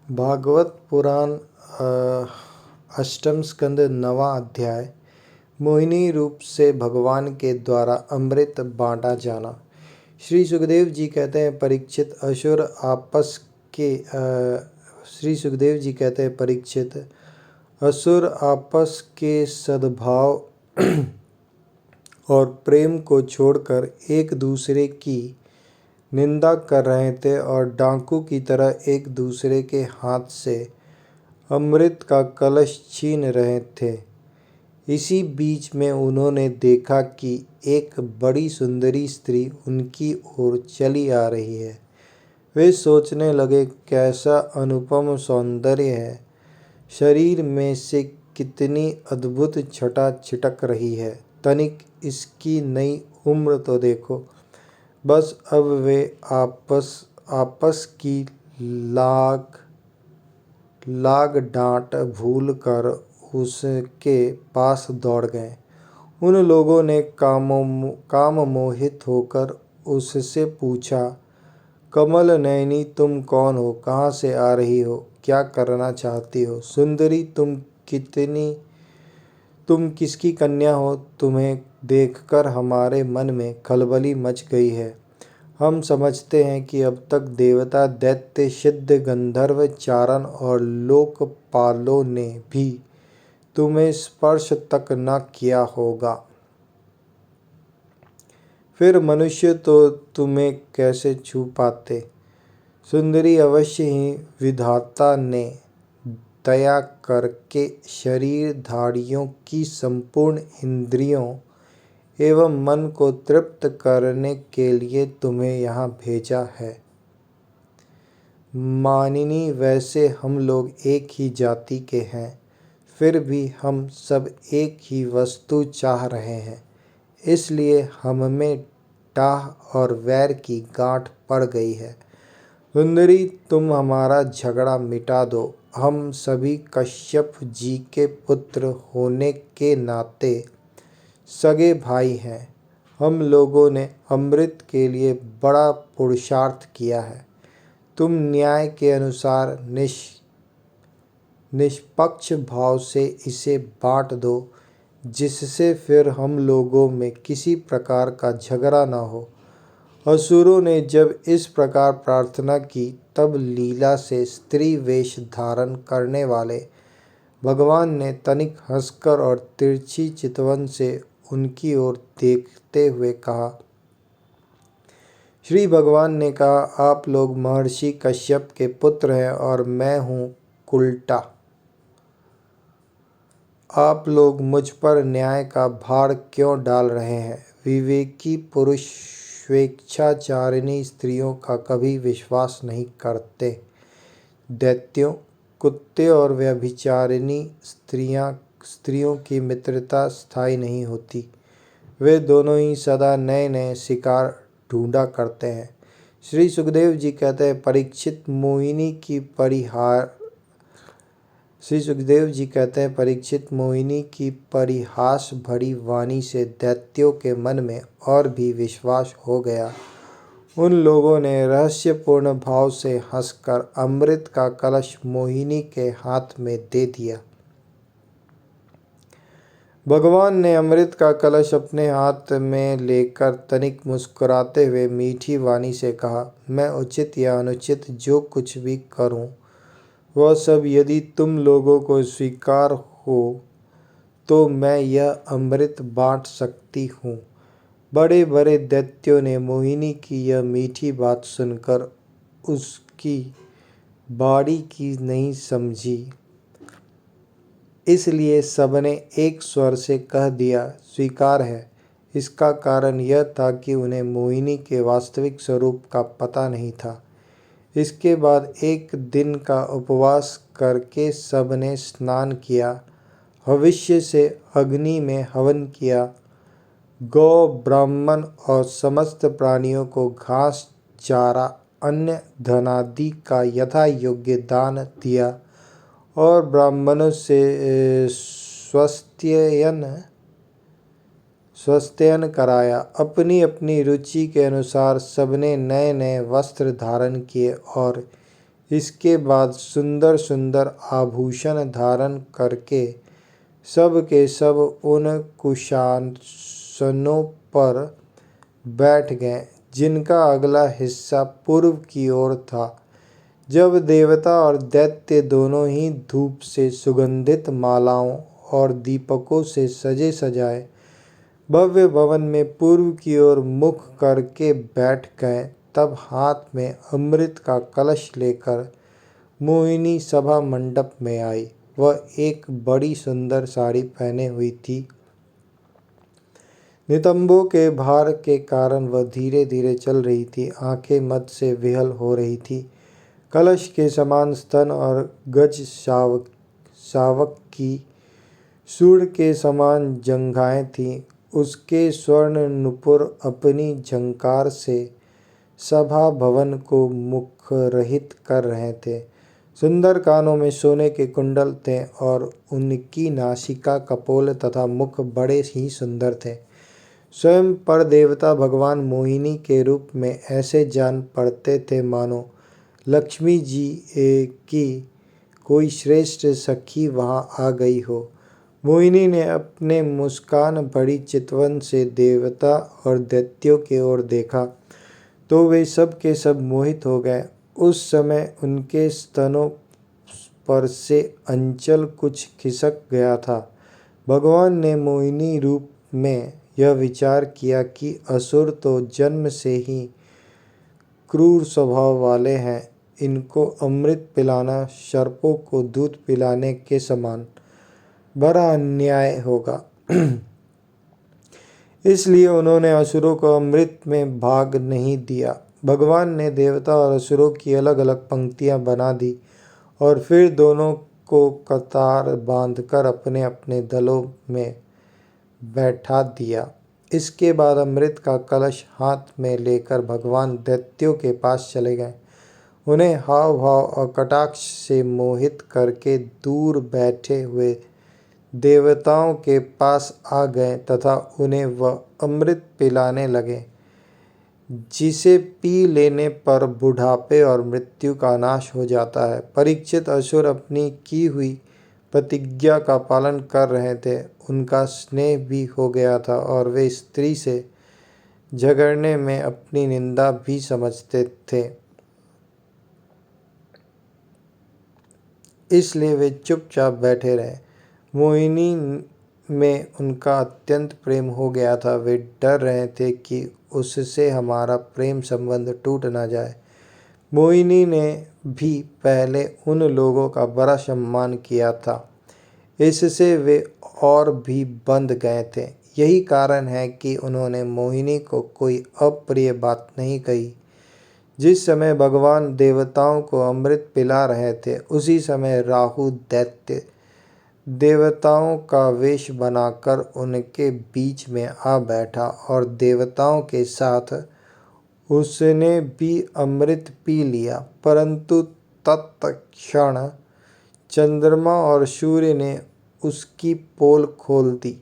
भागवत पुराण अष्टम स्कंद नवा अध्याय। मोहिनी रूप से भगवान के द्वारा अमृत बांटा जाना। श्री सुखदेव जी कहते हैं परीक्षित असुर आपस के सद्भाव और प्रेम को छोड़कर एक दूसरे की निंदा कर रहे थे और डाकू की तरह एक दूसरे के हाथ से अमृत का कलश छीन रहे थे। इसी बीच में उन्होंने देखा कि एक बड़ी सुंदरी स्त्री उनकी ओर चली आ रही है। वे सोचने लगे, कैसा अनुपम सौंदर्य है, शरीर में से कितनी अद्भुत छटा छिटक रही है, तनिक इसकी नई उम्र तो देखो। बस अब वे आपस की लाग डांट भूल कर उसके पास दौड़ गए। उन लोगों ने काम मोहित होकर उससे पूछा, कमल नयनी, तुम कौन हो, कहाँ से आ रही हो, क्या करना चाहती हो? सुंदरी, तुम किसकी कन्या हो? तुम्हें देखकर हमारे मन में खलबली मच गई है। हम समझते हैं कि अब तक देवता, दैत्य, सिद्ध, गंधर्व, चारण और लोकपालों ने भी तुम्हें स्पर्श तक न किया होगा, फिर मनुष्य तो तुम्हें कैसे छू पाते? सुंदरी, अवश्य ही विधाता ने दया करके शरीरधारियों की संपूर्ण इंद्रियों एवं मन को तृप्त करने के लिए तुम्हें यहाँ भेजा है। मानिनी, वैसे हम लोग एक ही जाति के हैं, फिर भी हम सब एक ही वस्तु चाह रहे हैं, इसलिए हममें टाह और वैर की गांठ पड़ गई है। सुंदरी, तुम हमारा झगड़ा मिटा दो। हम सभी कश्यप जी के पुत्र होने के नाते सगे भाई हैं। हम लोगों ने अमृत के लिए बड़ा पुरुषार्थ किया है। तुम न्याय के अनुसार निष्पक्ष भाव से इसे बांट दो, जिससे फिर हम लोगों में किसी प्रकार का झगड़ा न हो। असुरों ने जब इस प्रकार प्रार्थना की, तब लीला से स्त्री वेश धारण करने वाले भगवान ने तनिक हंसकर और तिरछी चितवन से उनकी ओर देखते हुए कहा। श्री भगवान ने कहा, आप लोग महर्षि कश्यप के पुत्र हैं और मैं हूँ कुलटा। आप लोग मुझ पर न्याय का भार क्यों डाल रहे हैं? विवेकी पुरुष स्वेच्छाचारिणी स्त्रियों का कभी विश्वास नहीं करते। दैत्यों, कुत्ते और व्यभिचारिणी स्त्रियों की मित्रता स्थायी नहीं होती। वे दोनों ही सदा नए नए शिकार ढूंढा करते हैं। श्री सुखदेव जी कहते हैं परीक्षित, मोहिनी की परिहास भरी वाणी से दैत्यों के मन में और भी विश्वास हो गया। उन लोगों ने रहस्यपूर्ण भाव से हंसकर अमृत का कलश मोहिनी के हाथ में दे दिया। भगवान ने अमृत का कलश अपने हाथ में लेकर तनिक मुस्कुराते हुए मीठी वाणी से कहा, मैं उचित या अनुचित जो कुछ भी करूं, वह सब यदि तुम लोगों को स्वीकार हो तो मैं यह अमृत बांट सकती हूँ। बड़े बड़े दैत्यों ने मोहिनी की यह मीठी बात सुनकर उसकी बारीकी नहीं समझी, इसलिए सबने एक स्वर से कह दिया, स्वीकार है। इसका कारण यह था कि उन्हें मोहिनी के वास्तविक स्वरूप का पता नहीं था। इसके बाद एक दिन का उपवास करके सबने स्नान किया, भविष्य से अग्नि में हवन किया, गौ, ब्राह्मण और समस्त प्राणियों को घास, चारा, अन्न, धनादि का यथा योग्य दान दिया और ब्राह्मणों से स्वस्त्ययन कराया। अपनी अपनी रुचि के अनुसार सबने नए नए वस्त्र धारण किए और इसके बाद सुंदर सुंदर आभूषण धारण करके सब के सब उन कुशासनों पर बैठ गए जिनका अगला हिस्सा पूर्व की ओर था। जब देवता और दैत्य दोनों ही धूप से सुगंधित मालाओं और दीपकों से सजे सजाए भव्य भवन में पूर्व की ओर मुख करके बैठ गए, तब हाथ में अमृत का कलश लेकर मोहिनी सभा मंडप में आई। वह एक बड़ी सुंदर साड़ी पहने हुई थी। नितंबों के भार के कारण वह धीरे धीरे चल रही थी। आंखें मद से विहल हो रही थी। कलश के समान स्तन और गज शावक की सूंड के समान जंघाएं थीं। उसके स्वर्ण नुपुर अपनी झंकार से सभा भवन को मुखरित कर रहे थे। सुंदर कानों में सोने के कुंडल थे और उनकी नासिका कपोल तथा मुख बड़े ही सुंदर थे। स्वयं पर देवता भगवान मोहिनी के रूप में ऐसे जान पड़ते थे मानो लक्ष्मी जी की कोई श्रेष्ठ सखी वहाँ आ गई हो। मोहिनी ने अपने मुस्कान भरी चितवन से देवता और दैत्यों की ओर देखा तो वे सब के सब मोहित हो गए। उस समय उनके स्तनों पर से अंचल कुछ खिसक गया था। भगवान ने मोहिनी रूप में यह विचार किया कि असुर तो जन्म से ही क्रूर स्वभाव वाले हैं, इनको अमृत पिलाना सर्पों को दूध पिलाने के समान बड़ा अन्याय होगा। इसलिए उन्होंने असुरों को अमृत में भाग नहीं दिया। भगवान ने देवता और असुरों की अलग अलग पंक्तियां बना दी और फिर दोनों को कतार बांधकर अपने अपने दलों में बैठा दिया। इसके बाद अमृत का कलश हाथ में लेकर भगवान दैत्यों के पास चले गए। उन्हें हाव भाव और कटाक्ष से मोहित करके दूर बैठे हुए देवताओं के पास आ गए तथा उन्हें वह अमृत पिलाने लगे जिसे पी लेने पर बुढ़ापे और मृत्यु का नाश हो जाता है। परीक्षित असुर अपनी की हुई प्रतिज्ञा का पालन कर रहे थे। उनका स्नेह भी हो गया था और वे स्त्री से झगड़ने में अपनी निंदा भी समझते थे, इसलिए वे चुपचाप बैठे रहे। मोहिनी में उनका अत्यंत प्रेम हो गया था। वे डर रहे थे कि उससे हमारा प्रेम संबंध टूट न जाए। मोहिनी ने भी पहले उन लोगों का बड़ा सम्मान किया था, इससे वे और भी बंध गए थे। यही कारण है कि उन्होंने मोहिनी को कोई अप्रिय बात नहीं कही। जिस समय भगवान देवताओं को अमृत पिला रहे थे, उसी समय राहु दैत्य देवताओं का वेश बनाकर उनके बीच में आ बैठा और देवताओं के साथ उसने भी अमृत पी लिया। परंतु तत्क्षण चंद्रमा और सूर्य ने उसकी पोल खोल दी।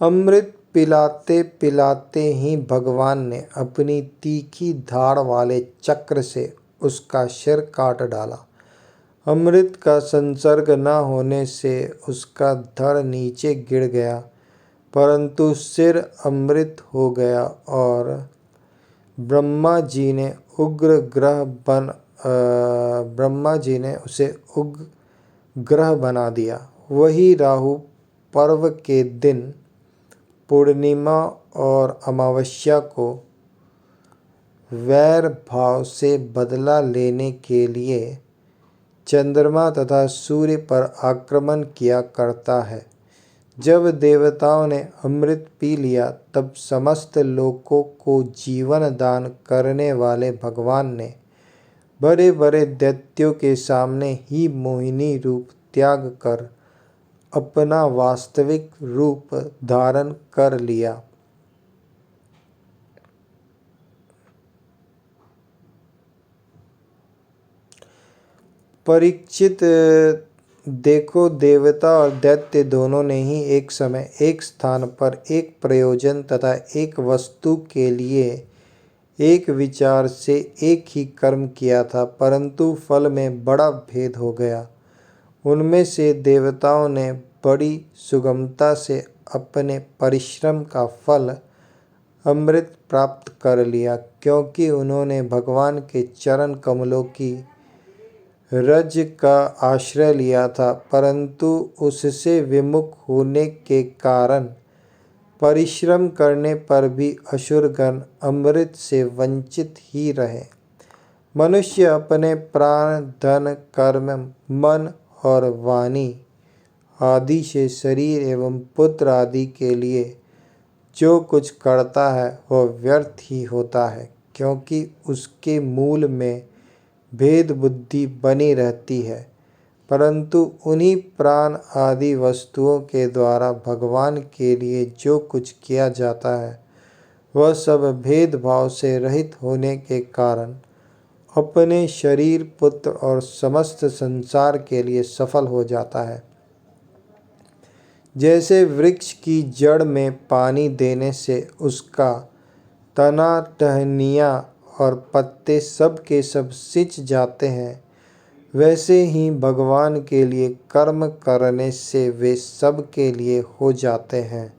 अमृत पिलाते पिलाते ही भगवान ने अपनी तीखी धार वाले चक्र से उसका सिर काट डाला। अमृत का संसर्ग न होने से उसका धड़ नीचे गिर गया, परंतु सिर अमृत हो गया और ब्रह्मा जी ने उसे उग्र ग्रह बना दिया। वही राहु पर्व के दिन पूर्णिमा और अमावस्या को वैर भाव से बदला लेने के लिए चंद्रमा तथा सूर्य पर आक्रमण किया करता है। जब देवताओं ने अमृत पी लिया, तब समस्त लोकों को जीवन दान करने वाले भगवान ने बड़े बड़े दैत्यों के सामने ही मोहिनी रूप त्याग कर अपना वास्तविक रूप धारण कर लिया। परीक्षित, देखो, देवता और दैत्य दोनों ने ही एक समय एक स्थान पर एक प्रयोजन तथा एक वस्तु के लिए एक विचार से एक ही कर्म किया था, परंतु फल में बड़ा भेद हो गया। उनमें से देवताओं ने बड़ी सुगमता से अपने परिश्रम का फल अमृत प्राप्त कर लिया, क्योंकि उन्होंने भगवान के चरण कमलों की रज का आश्रय लिया था, परंतु उससे विमुख होने के कारण परिश्रम करने पर भी असुरगण अमृत से वंचित ही रहे। मनुष्य अपने प्राण, धन, कर्म, मन और वाणी आदि से शरीर एवं पुत्र आदि के लिए जो कुछ करता है वह व्यर्थ ही होता है, क्योंकि उसके मूल में भेद बुद्धि बनी रहती है। परंतु उन्हीं प्राण आदि वस्तुओं के द्वारा भगवान के लिए जो कुछ किया जाता है वह सब भेदभाव से रहित होने के कारण अपने शरीर, पुत्र और समस्त संसार के लिए सफल हो जाता है। जैसे वृक्ष की जड़ में पानी देने से उसका तना, टहनियाँ और पत्ते सब के सब सिंच जाते हैं, वैसे ही भगवान के लिए कर्म करने से वे सब के लिए हो जाते हैं।